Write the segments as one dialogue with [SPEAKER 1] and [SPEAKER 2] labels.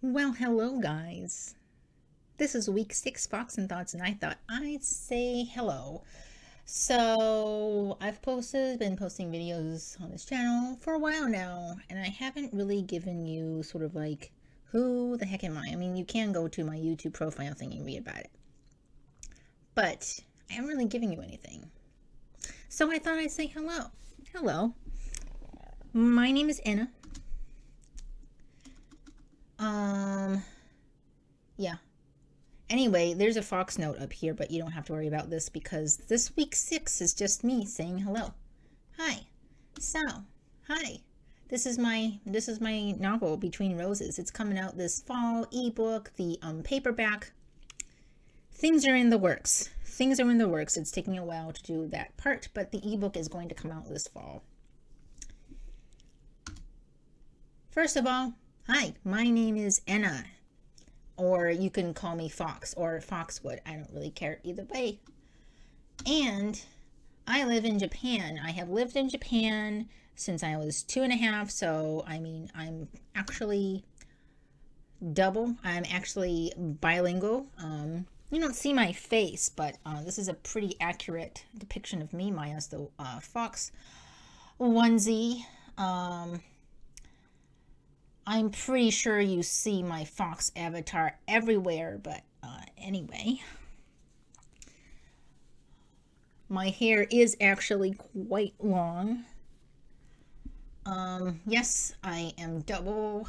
[SPEAKER 1] Well, hello, guys. This is week 6 Fox and Thoughts, and I thought I'd say hello. So, been posting videos on this channel for a while now, and I haven't really given you sort of like, who the heck am I? I mean, you can go to my YouTube profile thing and read about it, but I haven't really given you anything. So, I thought I'd say hello. Hello. My name is Enna. Yeah. Anyway, there's a Fox note up here, but you don't have to worry about this because this week 6 is just me saying hello. Hi. So, hi. This is my novel Between Roses. It's coming out this fall, ebook, the paperback. Things are in the works. It's taking a while to do that part, but the ebook is going to come out this fall. First of all, hi. My name is Enna. Or you can call me Fox or Foxwood. I don't really care either way. And I live in Japan. I have lived in Japan since I was 2.5. So, I mean, I'm actually double. I'm actually bilingual. You don't see my face, but this is a pretty accurate depiction of me, minus the fox onesie. I'm pretty sure you see my fox avatar everywhere, but anyway. My hair is actually quite long. Yes, I am double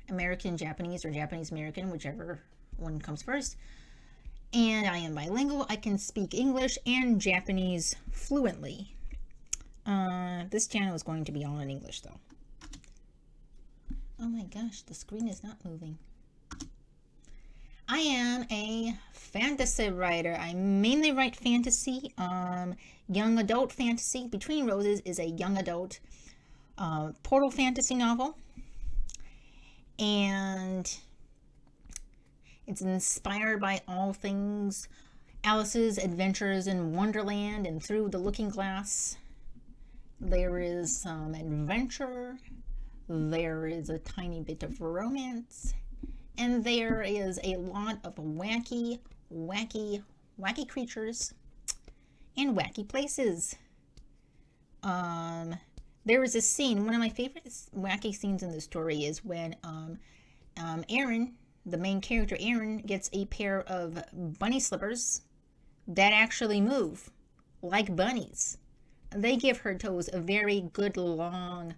[SPEAKER 1] American Japanese or Japanese American, whichever one comes first. And I am bilingual. I can speak English and Japanese fluently. This channel is going to be all in English, though. Oh my gosh, the screen is not moving. I am a fantasy writer. I mainly write fantasy, young adult fantasy. Between Roses is a young adult portal fantasy novel. And it's inspired by all things Alice's Adventures in Wonderland and Through the Looking Glass. There is some adventure. There is a tiny bit of romance, and there is a lot of wacky creatures and wacky places. There is a scene, one of my favorite wacky scenes in the story is when Aaron, the main character Aaron, gets a pair of bunny slippers that actually move like bunnies. They give her toes a very good long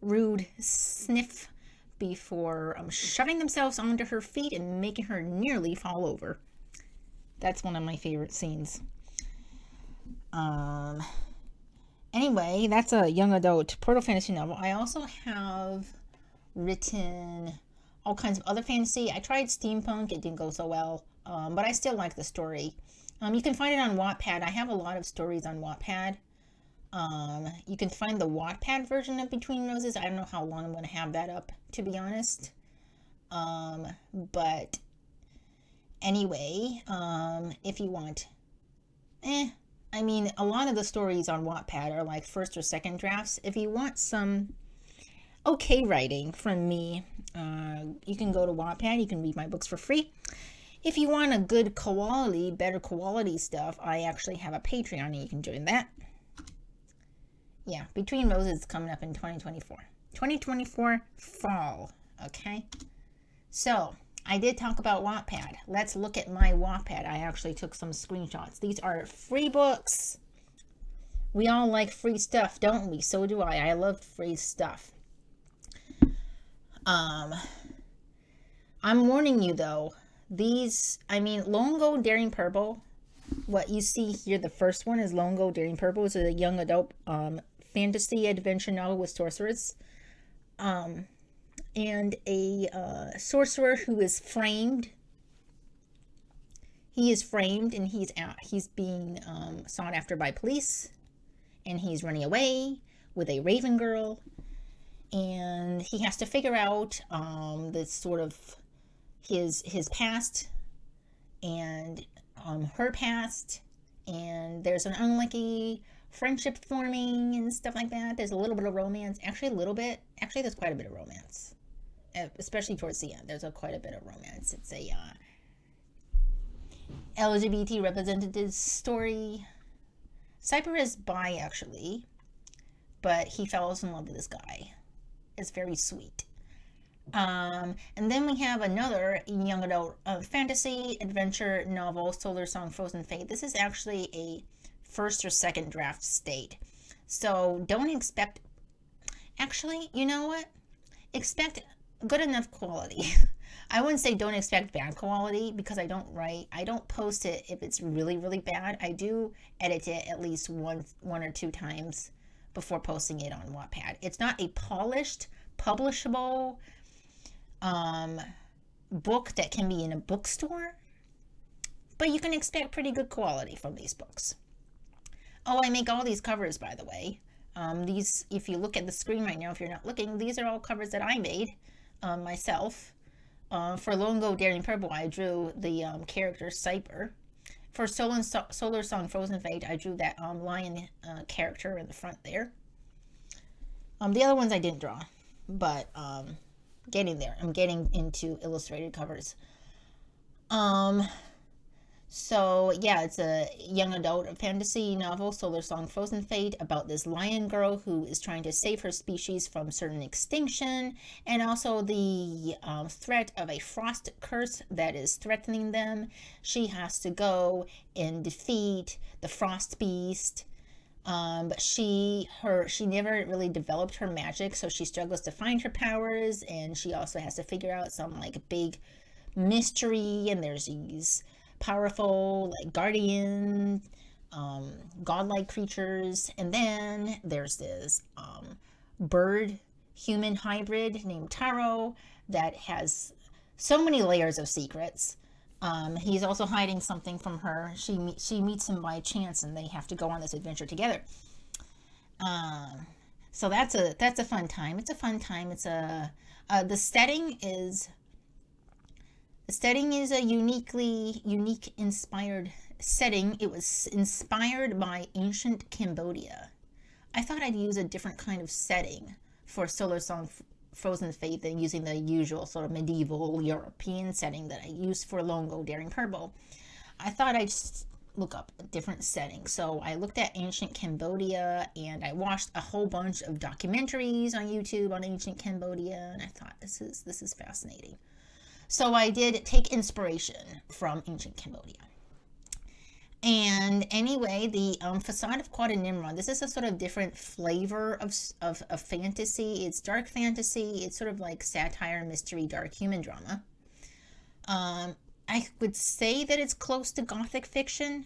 [SPEAKER 1] rude sniff before shoving themselves onto her feet and making her nearly fall over. That's one of my favorite scenes. Anyway, that's a young adult portal fantasy novel. I also have written all kinds of other fantasy. I tried steampunk. It didn't go so well, but I still like the story. You can find it on Wattpad. I have a lot of stories on Wattpad. You can find the Wattpad version of Between Roses. I don't know how long I'm going to have that up, to be honest. But anyway, if you want, I mean, a lot of the stories on Wattpad are like first or second drafts. If you want some okay writing from me, you can go to Wattpad. You can read my books for free. If you want a good quality, better quality stuff, I actually have a Patreon and you can join that. Yeah, Between Roses is coming up in 2024. 2024 fall, okay? So, I did talk about Wattpad. Let's look at my Wattpad. I actually took some screenshots. These are free books. We all like free stuff, don't we? So do I. I love free stuff. I'm warning you, though. Longo Daring Purple. What you see here, the first one is Longo Daring Purple. It's a young adult fantasy adventure novel with sorcerers. And a sorcerer who is framed. He is framed and he's being sought after by police. And he's running away with a raven girl. And he has to figure out this sort of his past and her past, and there's an unlucky friendship forming and stuff like that. There's a little bit of romance. Actually, there's quite a bit of romance. especially towards the end. There's quite a bit of romance. It's a LGBT representative story. Cyper is bi, actually, but he falls in love with this guy. It's very sweet. And then we have another young adult fantasy adventure novel, Solar Song Frozen Fate. This is actually a first or second draft state. So don't expect, actually, you know what? Expect good enough quality. I wouldn't say don't expect bad quality, because I don't post it if it's really, really bad. I do edit it at least one or two times before posting it on Wattpad. It's not a polished, publishable book that can be in a bookstore, but you can expect pretty good quality from these books. Oh, I make all these covers, by the way. These, if you look at the screen right now, if you're not looking, these are all covers that I made myself. For Long Go Daring Purple, I drew the character Cyper. For Solar Song Frozen Fate, I drew that lion character in the front there. The other ones I didn't draw, but getting there. I'm getting into illustrated covers. So yeah, it's a young adult fantasy novel, Solar Song Frozen Fate, about this lion girl who is trying to save her species from certain extinction, and also the threat of a frost curse that is threatening them. She has to go and defeat the frost beast. But she never really developed her magic, so she struggles to find her powers, and she also has to figure out some like big mystery, and there's these powerful like guardian godlike creatures, and then there's this bird human hybrid named Taro that has so many layers of secrets. He's also hiding something from her. She meets him by chance, and they have to go on this adventure together. So that's a fun time. It's a fun time. It's a the setting is a unique inspired setting. It was inspired by ancient Cambodia. I thought I'd use a different kind of setting for Solar Song Frozen Fate than using the usual sort of medieval European setting that I used for Long Go Daring Purple. I thought I'd just look up a different setting. So I looked at ancient Cambodia, and I watched a whole bunch of documentaries on YouTube on ancient Cambodia, and I thought this is fascinating. So I did take inspiration from ancient Cambodia. And anyway, the Facade of Quad and Nimrod, this is a sort of different flavor of fantasy. It's dark fantasy. It's sort of like satire, mystery, dark human drama. I would say that it's close to gothic fiction.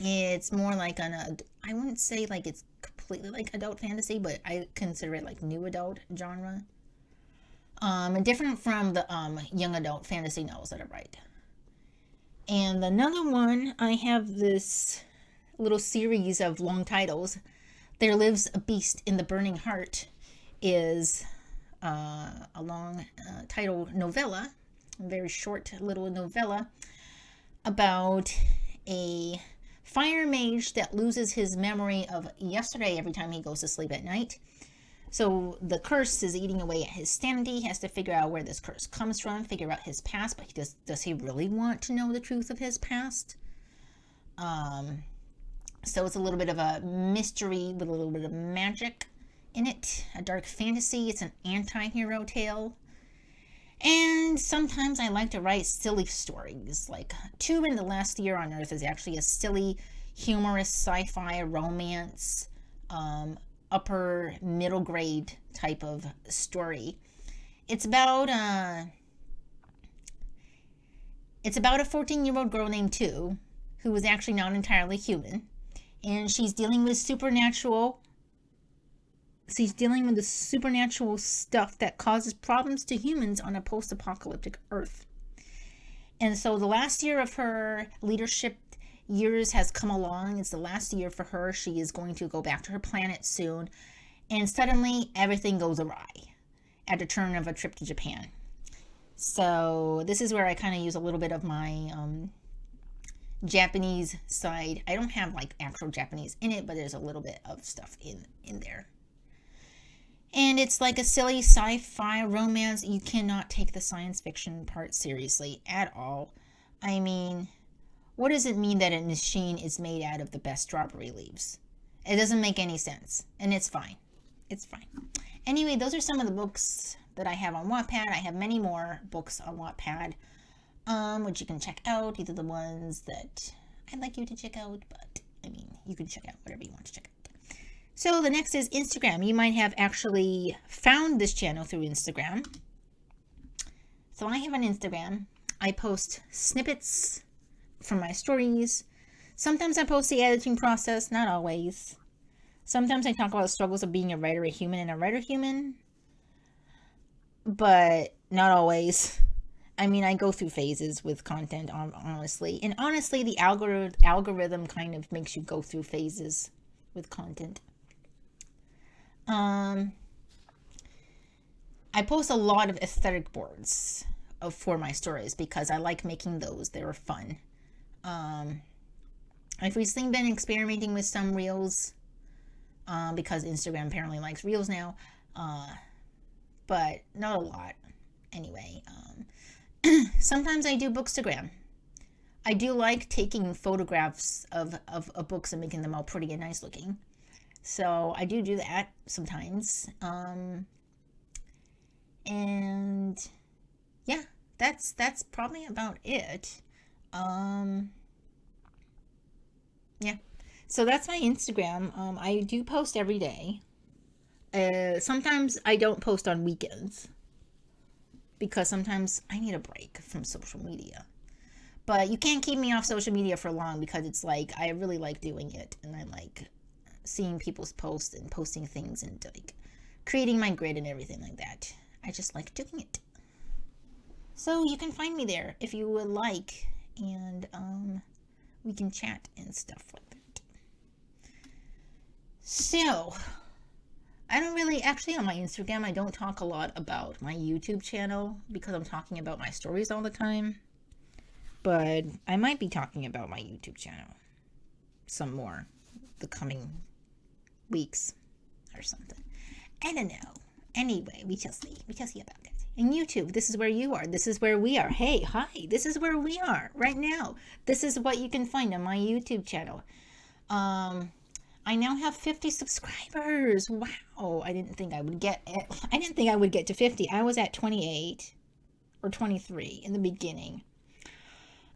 [SPEAKER 1] It's more like I wouldn't say like it's completely like adult fantasy, but I consider it like new adult genre. And different from the young adult fantasy novels that I write. And another one, I have this little series of long titles. There Lives a Beast in the Burning Heart is a long title novella, a very short little novella about a fire mage that loses his memory of yesterday every time he goes to sleep at night. So the curse is eating away at his sanity. He has to figure out where this curse comes from, figure out his past, but does he really want to know the truth of his past? So it's a little bit of a mystery with a little bit of magic in it, a dark fantasy. It's an anti-hero tale. And sometimes I like to write silly stories, like Two in the Last Year on Earth is actually a silly, humorous sci-fi romance, upper middle grade type of story. It's about a 14-year-old girl named Two, who is actually not entirely human, and she's dealing with the supernatural stuff that causes problems to humans on a post-apocalyptic Earth. And so the last year of her leadership years has come along. It's the last year for her. She is going to go back to her planet soon. And suddenly everything goes awry at the turn of a trip to Japan. So this is where I kind of use a little bit of my Japanese side. I don't have like actual Japanese in it, but there's a little bit of stuff in there. And it's like a silly sci-fi romance. You cannot take the science fiction part seriously at all. I mean, what does it mean that a machine is made out of the best strawberry leaves? It doesn't make any sense. And it's fine. It's fine. Anyway, those are some of the books that I have on Wattpad. I have many more books on Wattpad, which you can check out. These are the ones that I'd like you to check out, but I mean, you can check out whatever you want to check out. So the next is Instagram. You might have actually found this channel through Instagram. So I have an Instagram. I post snippets from my stories. Sometimes I post the editing process, not always. Sometimes I talk about the struggles of being a writer, a human, and a writer human. But not always. I mean, I go through phases with content, honestly. And honestly, the algorithm kind of makes you go through phases with content. I post a lot of aesthetic boards for my stories because I like making those. They're fun. I've recently been experimenting with some reels because Instagram apparently likes reels now, but not a lot. Anyway, sometimes I do bookstagram. I do like taking photographs of books and making them all pretty and nice looking. So I do that sometimes. And yeah, that's probably about it. Yeah. So that's my Instagram. I do post every day. Sometimes I don't post on weekends because sometimes I need a break from social media. But you can't keep me off social media for long because it's like I really like doing it and I like seeing people's posts and posting things and like creating my grid and everything like that. I just like doing it. So you can find me there if you would like, and we can chat and stuff like that. So I don't really, actually on my Instagram, I don't talk a lot about my YouTube channel because I'm talking about my stories all the time. But I might be talking about my YouTube channel some more the coming weeks or something. I don't know. Anyway, we shall see. We shall see about that. And YouTube, this is where you are. This is where we are. Hey, hi. This is where we are right now. This is what you can find on my YouTube channel. I now have 50 subscribers. Wow. I didn't think I would get to 50. I was at 28 or 23 in the beginning.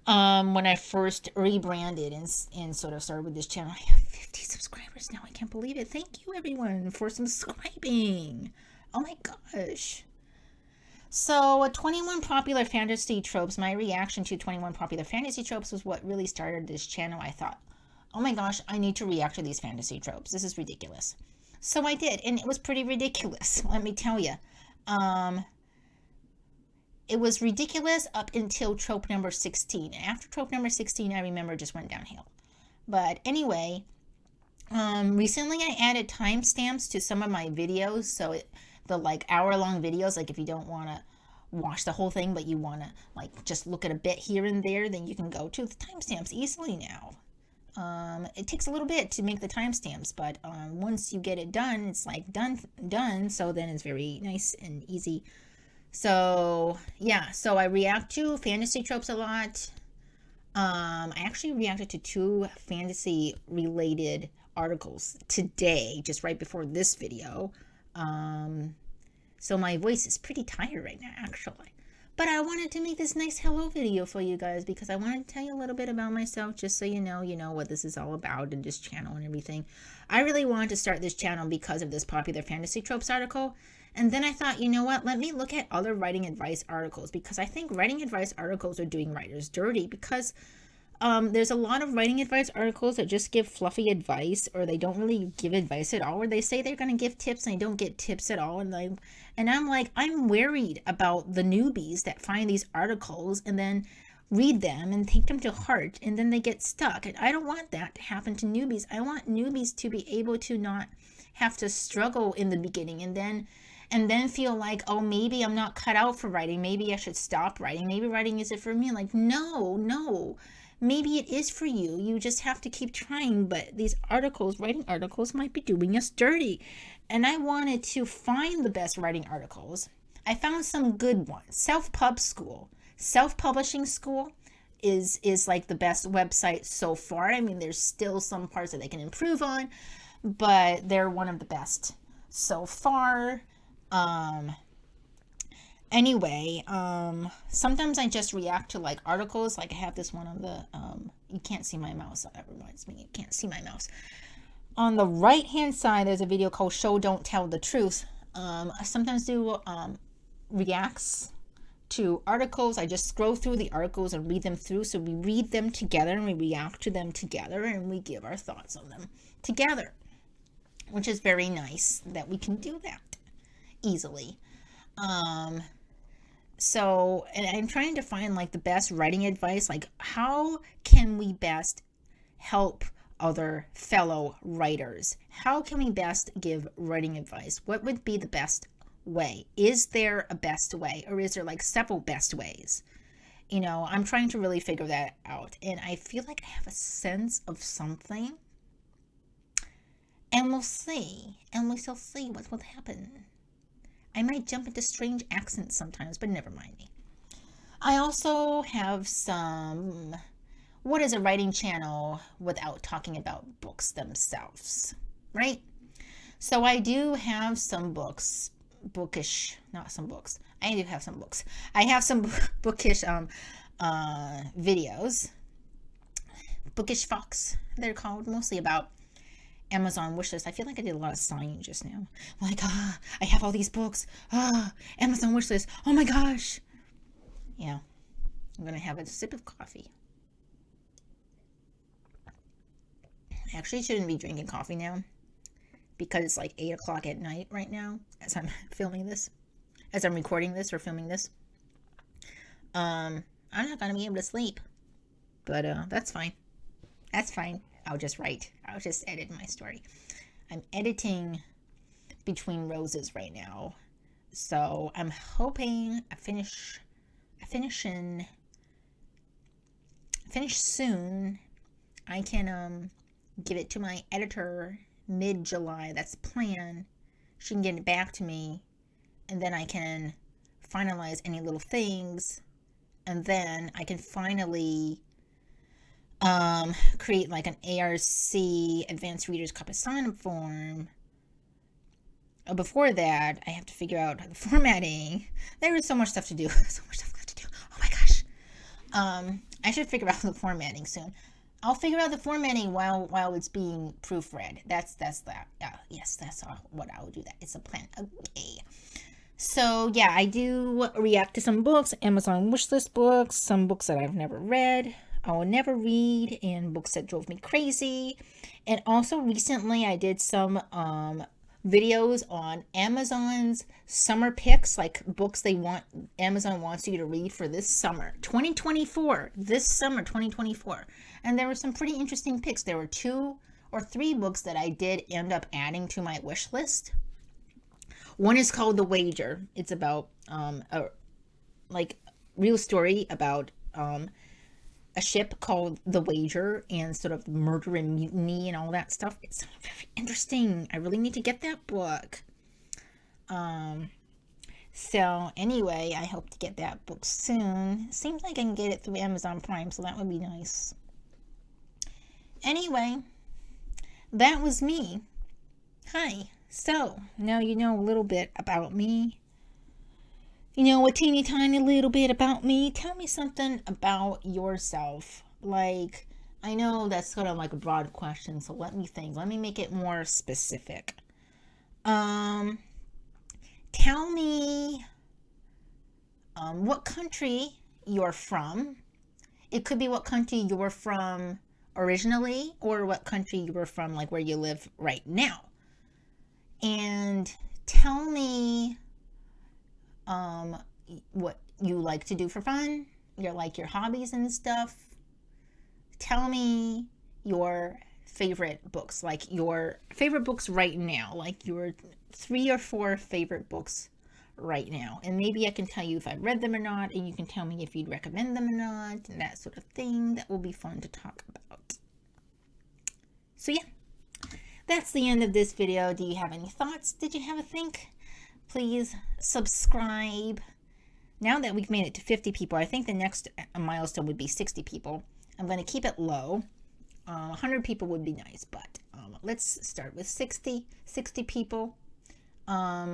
[SPEAKER 1] When I first rebranded and sort of started with this channel. I have 50 subscribers now. I can't believe it. Thank you everyone for subscribing. Oh my gosh. So 21 popular fantasy tropes. My reaction to 21 popular fantasy tropes was what really started this channel. I thought, oh my gosh, I need to react to these fantasy tropes. This is ridiculous. So I did, and it was pretty ridiculous. Let me tell you. It was ridiculous up until trope number 16. After trope number 16, I remember it just went downhill. But anyway, recently I added timestamps to some of my videos. So the like hour-long videos, like if you don't want to watch the whole thing, but you want to like just look at a bit here and there, then you can go to the timestamps easily now. It takes a little bit to make the timestamps, but once you get it done, it's like done. So then it's very nice and easy. So, yeah, so I react to fantasy tropes a lot. I actually reacted to 2 fantasy-related articles today, just right before this video. So my voice is pretty tired right now, actually. But I wanted to make this nice hello video for you guys because I wanted to tell you a little bit about myself, just so you know what this is all about and this channel and everything. I really wanted to start this channel because of this popular fantasy tropes article. And then I thought, you know what, let me look at other writing advice articles because I think writing advice articles are doing writers dirty because there's a lot of writing advice articles that just give fluffy advice or they don't really give advice at all, or they say they're going to give tips and they don't get tips at all. And I'm like, I'm worried about the newbies that find these articles and then read them and take them to heart and then they get stuck. And I don't want that to happen to newbies. I want newbies to be able to not have to struggle in the beginning and then feel like, oh, maybe I'm not cut out for writing. Maybe I should stop writing. Maybe writing isn't for me. Like, no. maybe it is for you. You just have to keep trying. But these articles, writing articles, might be doing us dirty. And I wanted to find the best writing articles. I found some good ones. Self-Pub School. Self-Publishing School is like the best website so far. I mean, there's still some parts that they can improve on, but they're one of the best so far. Anyway, sometimes I just react to like articles. Like I have this one on the, you can't see my mouse. That reminds me, you can't see my mouse. On the right hand side, there's a video called Show Don't Tell the Truth. I sometimes do reacts to articles. I just scroll through the articles and read them through. So we read them together and we react to them together and we give our thoughts on them together, which is very nice that we can do that easily. So, and I'm trying to find like the best writing advice, like how can we best help other fellow writers? How can we best give writing advice? What would be the best way? Is there a best way, or is there like several best ways? You know, I'm trying to really figure that out, and I feel like I have a sense of something, and we'll see, and we shall see what will happen. I might jump into strange accents sometimes, but never mind me. I also have some, what is a writing channel without talking about books themselves, right? So I do have some books, bookish, not some books. I do have some books. I have some bookish videos. Bookish Fox, they're called, mostly about Amazon wishlist. I feel like I did a lot of sighing just now. I'm like, I have all these books. Amazon wishlist. Oh my gosh. Yeah. I'm going to have a sip of coffee. I actually shouldn't be drinking coffee now because it's like 8 o'clock at night right now as I'm filming this, as I'm recording this or filming this. I'm not going to be able to sleep, but that's fine. That's fine. I'll just write. I'll just edit my story. I'm editing Between Roses right now. So I'm hoping I finish soon. I can give it to my editor mid-July. That's the plan. She can get it back to me, and then I can finalize any little things, and then I can finally create like an ARC, Advanced Reader's Copy Sign-up form. Before that, I have to figure out the formatting. There is so much stuff to do. So much stuff left to do. Oh my gosh. I should figure out the formatting soon. I'll figure out the formatting while it's being proofread. That's that. Yes, that's what I will do. That it's a plan. Okay. So yeah, I do react to some books, Amazon wishlist books, some books that I've never read, I will never read, and books that drove me crazy. And also recently I did some videos on Amazon's summer picks, like books Amazon wants you to read for this summer, 2024, this summer, 2024. And there were some pretty interesting picks. There were 2 or 3 books that I did end up adding to my wish list. One is called The Wager. It's about a real story about a ship called The Wager and sort of murder and mutiny and all that stuff. It's very interesting. I really need to get that book. So anyway, I hope to get that book soon. Seems like I can get it through Amazon Prime, so that would be nice. Anyway, that was me. Hi. So, now you know a little bit about me. You know a teeny tiny little bit about me. Tell me something about yourself. Like, I know that's sort of like a broad question, so let me think. Let me make it more specific. Tell me what country you're from. It could be what country you were from originally, or what country you were from, like where you live right now. And tell me what you like to do for fun, your hobbies and stuff. Tell me your favorite books, like your favorite books right now, like your 3 or 4 favorite books right now. And maybe I can tell you if I've read them or not, and you can tell me if you'd recommend them or not, and that sort of thing. That will be fun to talk about. So yeah, that's the end of this video. Do you have any thoughts? Did you have a think? Please subscribe. Now that we've made it to 50 people, I think the next milestone would be 60 people. I'm going to keep it low. 100 people would be nice, but let's start with 60 people.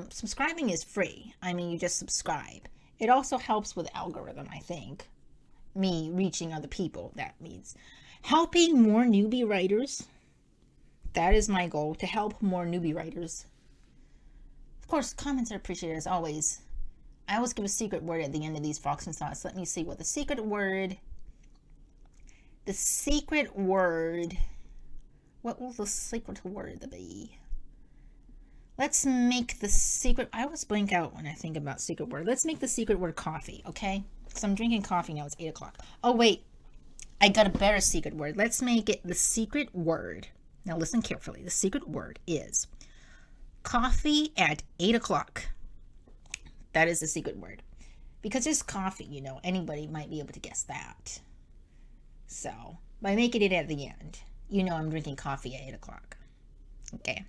[SPEAKER 1] Subscribing is free. I mean, you just subscribe. It also helps with algorithm, I think. Me reaching other people. That means helping more newbie writers. That is my goal, to help more newbie writers. Of course, comments are appreciated as always. I always give a secret word at the end of these Fox and Thoughts. Let me see what the secret word... What will the secret word be? Let's make the secret... I always blank out when I think about secret word. Let's make the secret word coffee, okay? So I'm drinking coffee now. It's 8 o'clock. Oh, wait. I got a better secret word. Let's make it the secret word. Now listen carefully. The secret word is coffee at 8 o'clock. That is the secret word. Because it's coffee, you know. Anybody might be able to guess that. So, by making it at the end, you know I'm drinking coffee at 8 o'clock. Okay.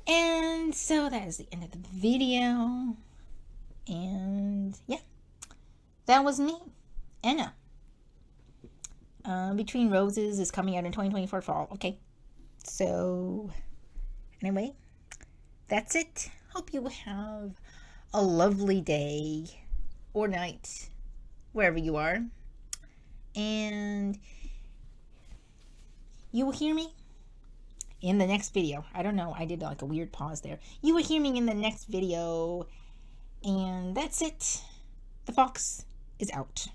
[SPEAKER 1] And so that is the end of the video. And yeah, that was me, Enna. Between Roses is coming out in 2024 fall. Okay. So, anyway, that's it. Hope you have a lovely day or night, wherever you are. And you will hear me in the next video. I don't know. I did like a weird pause there. You will hear me in the next video. And that's it. The fox is out.